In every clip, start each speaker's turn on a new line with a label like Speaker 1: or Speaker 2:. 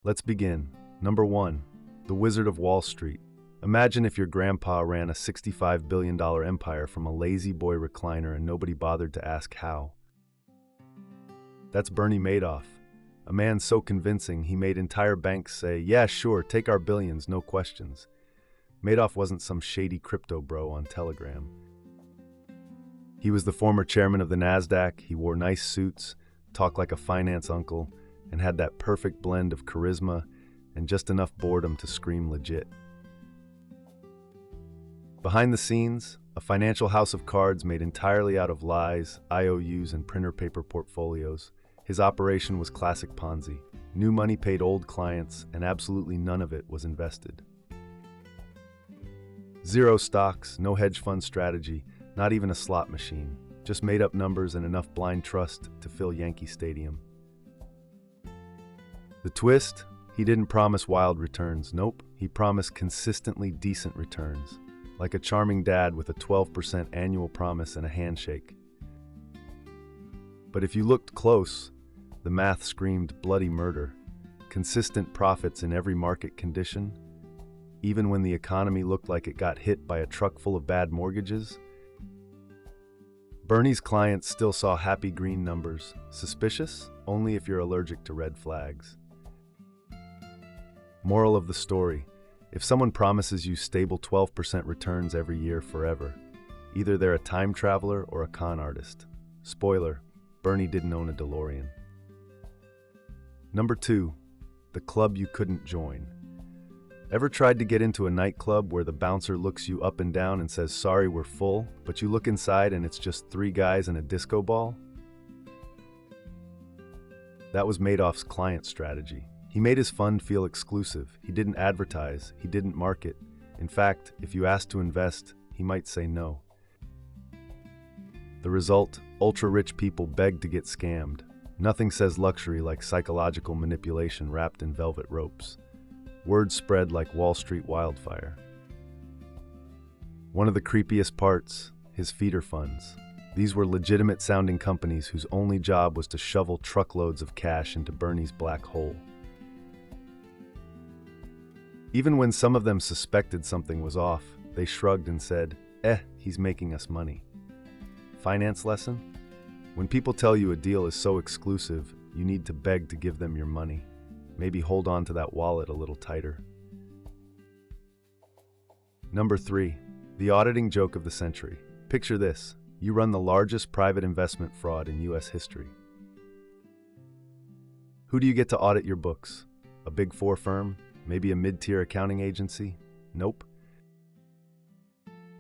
Speaker 1: Let's begin. Number 1. The Wizard of Wall Street. Imagine if your grandpa ran a $65 billion empire from a lazy boy recliner and nobody bothered to ask how. That's Bernie Madoff, a man so convincing he made entire banks say, "Yeah, sure, take our billions, no questions." Madoff wasn't some shady crypto bro on Telegram. He was the former chairman of the NASDAQ. He wore nice suits, talked like a finance uncle, and had that perfect blend of charisma and just enough boredom to scream legit. Behind the scenes, a financial house of cards made entirely out of lies, IOUs, and printer paper portfolios. His operation was classic Ponzi. New money paid old clients, and absolutely none of it was invested. Zero stocks, no hedge fund strategy, not even a slot machine. Just made up numbers and enough blind trust to fill Yankee Stadium. The twist? He didn't promise wild returns. Nope, he promised consistently decent returns. Like a charming dad with a 12% annual promise and a handshake. But if you looked close, the math screamed bloody murder. Consistent profits in every market condition, even when the economy looked like it got hit by a truck full of bad mortgages. Bernie's clients still saw happy green numbers. Suspicious? Only if you're allergic to red flags. Moral of the story: if someone promises you stable 12% returns every year forever, either they're a time traveler or a con artist. Spoiler, Bernie didn't own a DeLorean. Number 2, the club you couldn't join. Ever tried to get into a nightclub where the bouncer looks you up and down and says, "Sorry, we're full," but you look inside and it's just 3 guys and a disco ball? That was Madoff's client strategy. He made his fund feel exclusive. He didn't advertise. He didn't market. In fact, if you asked to invest, he might say no. The result? Ultra-rich people begged to get scammed. Nothing says luxury like psychological manipulation wrapped in velvet ropes. Word spread like Wall Street wildfire. One of the creepiest parts, his feeder funds. These were legitimate-sounding companies whose only job was to shovel truckloads of cash into Bernie's black hole. Even when some of them suspected something was off, they shrugged and said, he's making us money. Finance lesson? When people tell you a deal is so exclusive, you need to beg to give them your money. Maybe hold on to that wallet a little tighter. Number 3, the auditing joke of the century. Picture this: you run the largest private investment fraud in U.S. history. Who do you get to audit your books? A Big Four firm? Maybe a mid-tier accounting agency? Nope.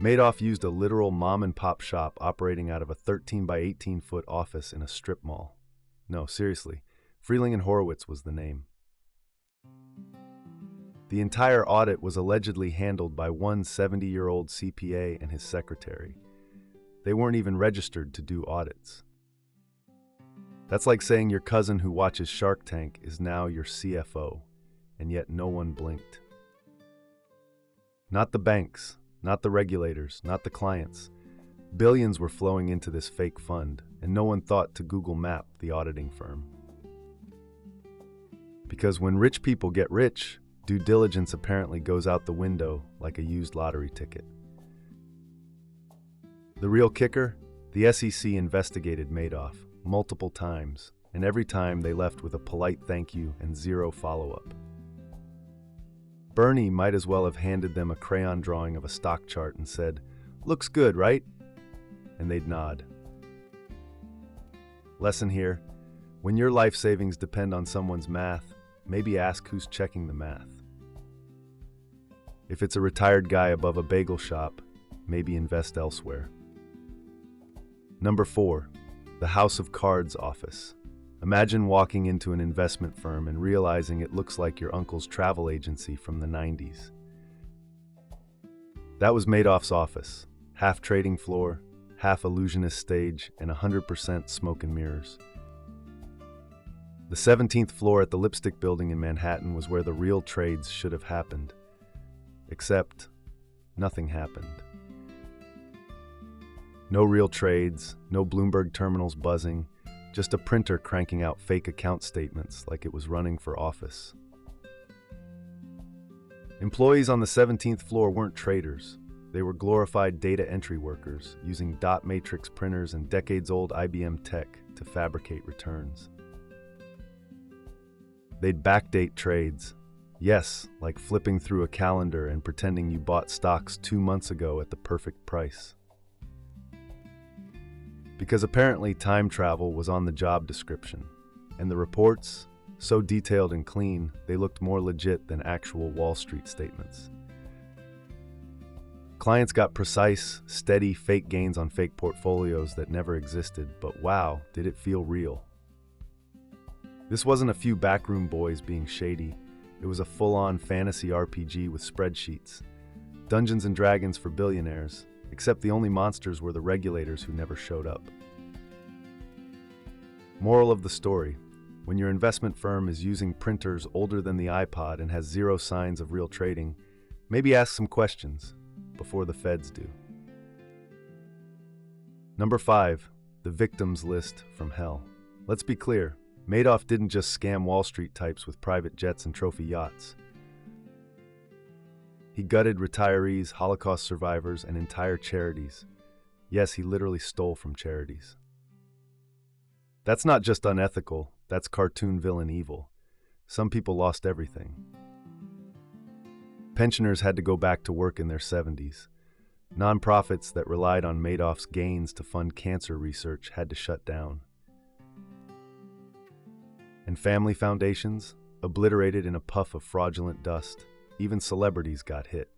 Speaker 1: Madoff used a literal mom-and-pop shop operating out of a 13 by 18-foot office in a strip mall. No, seriously, Freeling and Horowitz was the name. The entire audit was allegedly handled by one 70-year-old CPA and his secretary. They weren't even registered to do audits. That's like saying your cousin who watches Shark Tank is now your CFO, and yet no one blinked. Not the banks, not the regulators, not the clients. Billions were flowing into this fake fund, and no one thought to Google Map the auditing firm. Because when rich people get rich, due diligence apparently goes out the window like a used lottery ticket. The real kicker? The SEC investigated Madoff multiple times, and every time they left with a polite thank you and zero follow-up. Bernie might as well have handed them a crayon drawing of a stock chart and said, "Looks good, right?" And they'd nod. Lesson here: when your life savings depend on someone's math, maybe ask who's checking the math. If it's a retired guy above a bagel shop, maybe invest elsewhere. Number 4, the House of Cards office. Imagine walking into an investment firm and realizing it looks like your uncle's travel agency from the 90s. That was Madoff's office. Half trading floor, half illusionist stage, and 100% smoke and mirrors. The 17th floor at the Lipstick Building in Manhattan was where the real trades should have happened. Except, nothing happened. No real trades, no Bloomberg terminals buzzing, just a printer cranking out fake account statements like it was running for office. Employees on the 17th floor weren't traders. They were glorified data entry workers using dot matrix printers and decades-old IBM tech to fabricate returns. They'd backdate trades. Yes, like flipping through a calendar and pretending you bought stocks 2 months ago at the perfect price. Because apparently time travel was on the job description, and the reports, so detailed and clean, they looked more legit than actual Wall Street statements. Clients got precise, steady, fake gains on fake portfolios that never existed, but wow, did it feel real. This wasn't a few backroom boys being shady. It was a full-on fantasy RPG with spreadsheets. Dungeons and Dragons for billionaires, except the only monsters were the regulators who never showed up. Moral of the story: when your investment firm is using printers older than the iPod and has zero signs of real trading, maybe ask some questions before the feds do. Number 5, the victims list from hell. Let's be clear, Madoff didn't just scam Wall Street types with private jets and trophy yachts. He gutted retirees, Holocaust survivors, and entire charities. Yes, he literally stole from charities. That's not just unethical, that's cartoon villain evil. Some people lost everything. Pensioners had to go back to work in their 70s. Nonprofits that relied on Madoff's gains to fund cancer research had to shut down. And family foundations, obliterated in a puff of fraudulent dust. Even celebrities got hit.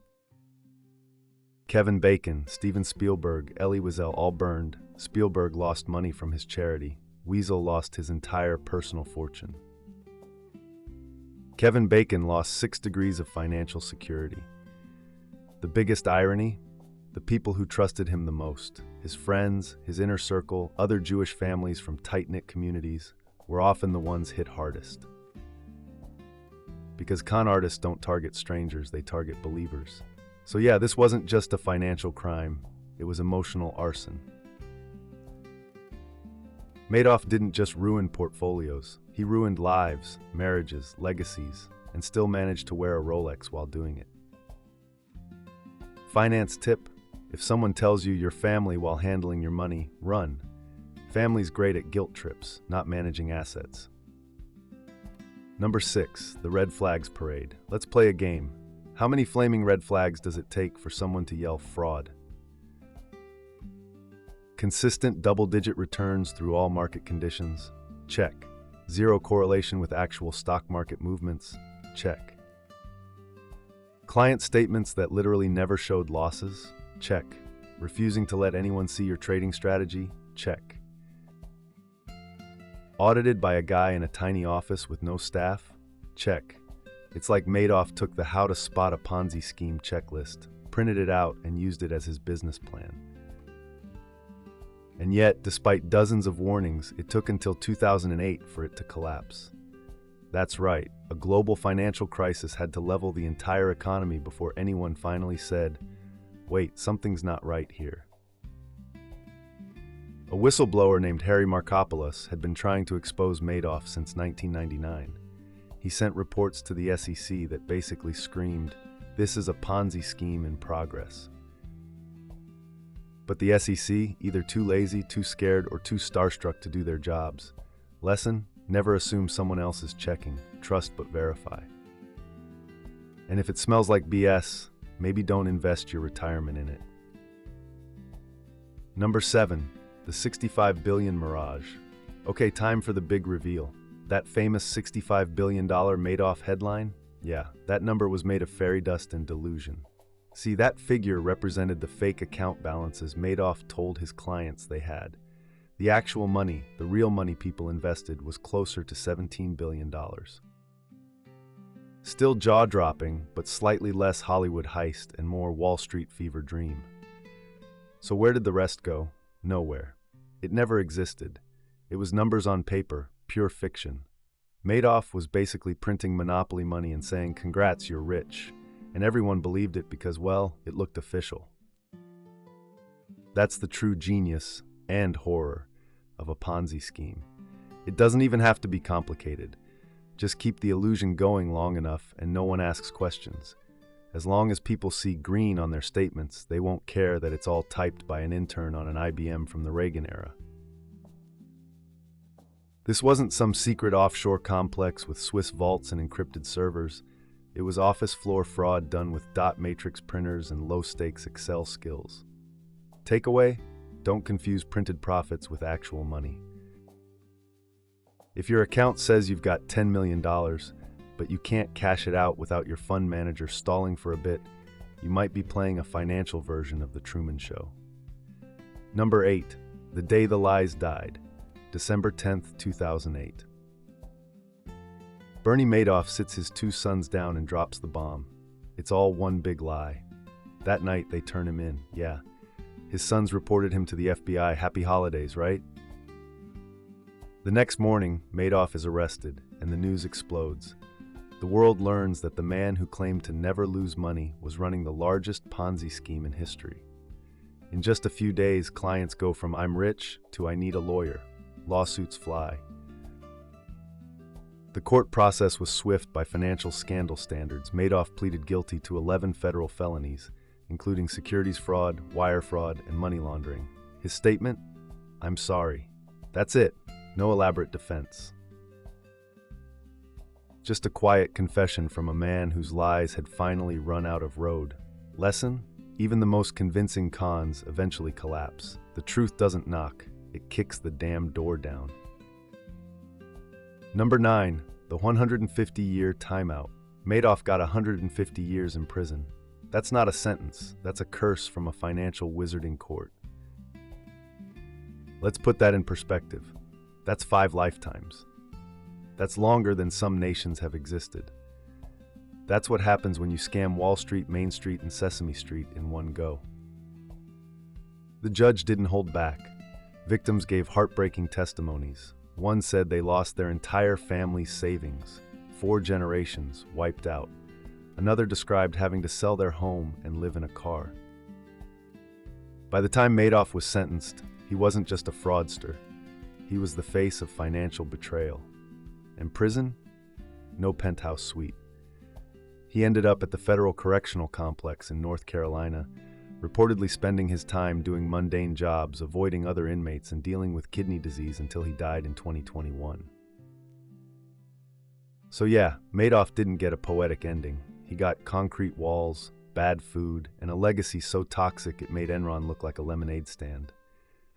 Speaker 1: Kevin Bacon, Steven Spielberg, Elie Wiesel all burned. Spielberg lost money from his charity. Wiesel lost his entire personal fortune. Kevin Bacon lost 6 degrees of financial security. The biggest irony? The people who trusted him the most, his friends, his inner circle, other Jewish families from tight-knit communities, were often the ones hit hardest. Because con artists don't target strangers, they target believers. So yeah, this wasn't just a financial crime, it was emotional arson. Madoff didn't just ruin portfolios, he ruined lives, marriages, legacies, and still managed to wear a Rolex while doing it. Finance tip: if someone tells you your family while handling your money, run. Family's great at guilt trips, not managing assets. Number 6, the red flags parade. Let's play a game. How many flaming red flags does it take for someone to yell fraud? Consistent double-digit returns through all market conditions? Check. Zero correlation with actual stock market movements? Check. Client statements that literally never showed losses? Check. Refusing to let anyone see your trading strategy? Check. Audited by a guy in a tiny office with no staff? Check. It's like Madoff took the how to spot a Ponzi scheme checklist, printed it out, and used it as his business plan. And yet, despite dozens of warnings, it took until 2008 for it to collapse. That's right, a global financial crisis had to level the entire economy before anyone finally said, wait, something's not right here. A whistleblower named Harry Markopoulos had been trying to expose Madoff since 1999. He sent reports to the SEC that basically screamed, "This is a Ponzi scheme in progress." But the SEC, either too lazy, too scared, or too starstruck to do their jobs. Lesson: never assume someone else is checking. Trust but verify. And if it smells like BS, maybe don't invest your retirement in it. Number 7. The $65 billion mirage. Okay, time for the big reveal. That famous $65 billion Madoff headline? Yeah, that number was made of fairy dust and delusion. See, that figure represented the fake account balances Madoff told his clients they had. The actual money, the real money people invested, was closer to $17 billion. Still jaw-dropping, but slightly less Hollywood heist and more Wall Street fever dream. So where did the rest go? Nowhere. It never existed. It was numbers on paper, pure fiction. Madoff was basically printing monopoly money and saying, "Congrats, you're rich." And everyone believed it because, well, it looked official. That's the true genius and horror of a Ponzi scheme. It doesn't even have to be complicated. Just keep the illusion going long enough and no one asks questions. As long as people see green on their statements, they won't care that it's all typed by an intern on an IBM from the Reagan era. This wasn't some secret offshore complex with Swiss vaults and encrypted servers. It was office floor fraud done with dot matrix printers and low-stakes Excel skills. Takeaway: don't confuse printed profits with actual money. If your account says you've got $10 million, but you can't cash it out without your fund manager stalling for a bit, you might be playing a financial version of The Truman Show. Number 8. The Day the Lies Died. December 10th, 2008. Bernie Madoff sits his 2 sons down and drops the bomb. It's all one big lie. That night, they turn him in, yeah. His sons reported him to the FBI. Happy holidays, right? The next morning, Madoff is arrested, and the news explodes. The world learns that the man who claimed to never lose money was running the largest Ponzi scheme in history. In just a few days, clients go from "I'm rich" to "I need a lawyer." Lawsuits fly. The court process was swift by financial scandal standards. Madoff pleaded guilty to 11 federal felonies, including securities fraud, wire fraud, and money laundering. His statement? "I'm sorry." That's it. No elaborate defense. Just a quiet confession from a man whose lies had finally run out of road. Lesson? Even the most convincing cons eventually collapse. The truth doesn't knock. It kicks the damn door down. Number 9. The 150-year timeout. Madoff got 150 years in prison. That's not a sentence. That's a curse from a financial wizarding court. Let's put that in perspective. That's 5 lifetimes. That's longer than some nations have existed. That's what happens when you scam Wall Street, Main Street, and Sesame Street in one go. The judge didn't hold back. Victims gave heartbreaking testimonies. One said they lost their entire family's savings, 4 generations wiped out. Another described having to sell their home and live in a car. By the time Madoff was sentenced, he wasn't just a fraudster. He was the face of financial betrayal. And prison? No penthouse suite. He ended up at the Federal Correctional Complex in North Carolina, reportedly spending his time doing mundane jobs, avoiding other inmates, and dealing with kidney disease until he died in 2021. So yeah, Madoff didn't get a poetic ending. He got concrete walls, bad food, and a legacy so toxic it made Enron look like a lemonade stand.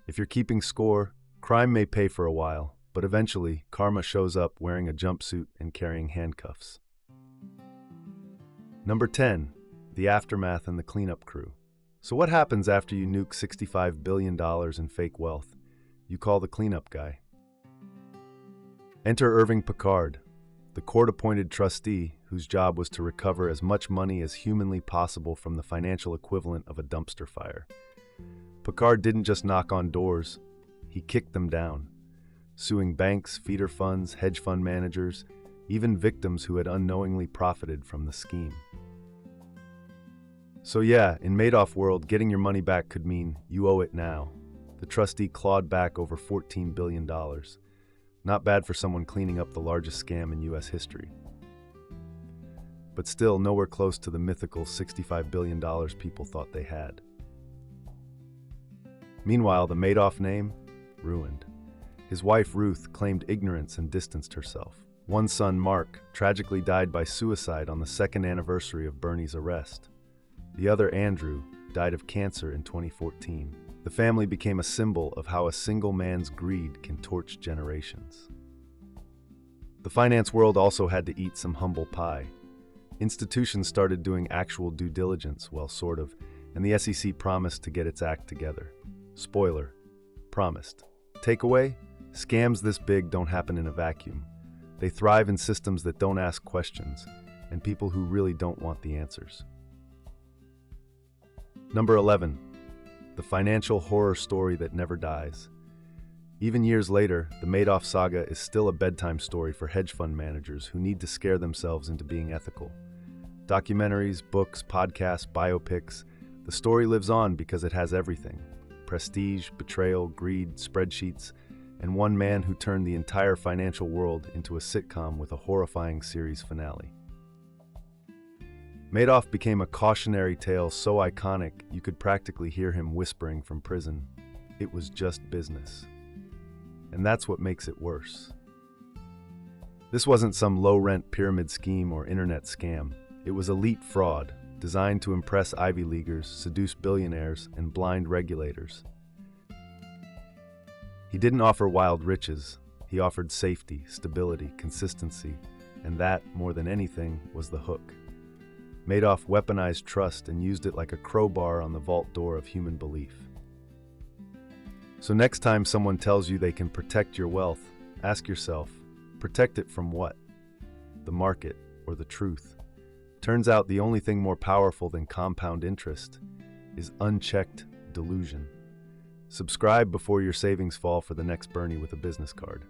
Speaker 1: If you're keeping score, crime may pay for a while, but eventually, karma shows up wearing a jumpsuit and carrying handcuffs. Number 10. The aftermath and the cleanup crew. So what happens after you nuke $65 billion in fake wealth? You call the cleanup guy. Enter Irving Picard, the court-appointed trustee whose job was to recover as much money as humanly possible from the financial equivalent of a dumpster fire. Picard didn't just knock on doors, he kicked them down, suing banks, feeder funds, hedge fund managers, even victims who had unknowingly profited from the scheme. So yeah, in Madoff world, getting your money back could mean you owe it now. The trustee clawed back over $14 billion. Not bad for someone cleaning up the largest scam in US history. But still nowhere close to the mythical $65 billion people thought they had. Meanwhile, the Madoff name? Ruined. His wife Ruth claimed ignorance and distanced herself. One son, Mark, tragically died by suicide on the 2nd anniversary of Bernie's arrest. The other, Andrew, died of cancer in 2014. The family became a symbol of how a single man's greed can torch generations. The finance world also had to eat some humble pie. Institutions started doing actual due diligence, well, sort of, and the SEC promised to get its act together. Spoiler, promised. Takeaway? Scams this big don't happen in a vacuum. They thrive in systems that don't ask questions, and people who really don't want the answers. Number 11. The financial horror story that never dies. Even years later, the Madoff saga is still a bedtime story for hedge fund managers who need to scare themselves into being ethical. Documentaries, books, podcasts, biopics, the story lives on because it has everything. Prestige, betrayal, greed, spreadsheets, and one man who turned the entire financial world into a sitcom with a horrifying series finale. Madoff became a cautionary tale so iconic you could practically hear him whispering from prison. It was just business. And that's what makes it worse. This wasn't some low-rent pyramid scheme or internet scam. It was elite fraud, designed to impress Ivy Leaguers, seduce billionaires, and blind regulators. He didn't offer wild riches. He offered safety, stability, consistency, and that, more than anything, was the hook. Madoff weaponized trust and used it like a crowbar on the vault door of human belief. So next time someone tells you they can protect your wealth, ask yourself, protect it from what? The market or the truth? Turns out the only thing more powerful than compound interest is unchecked delusion. Subscribe before your savings fall for the next Bernie with a business card.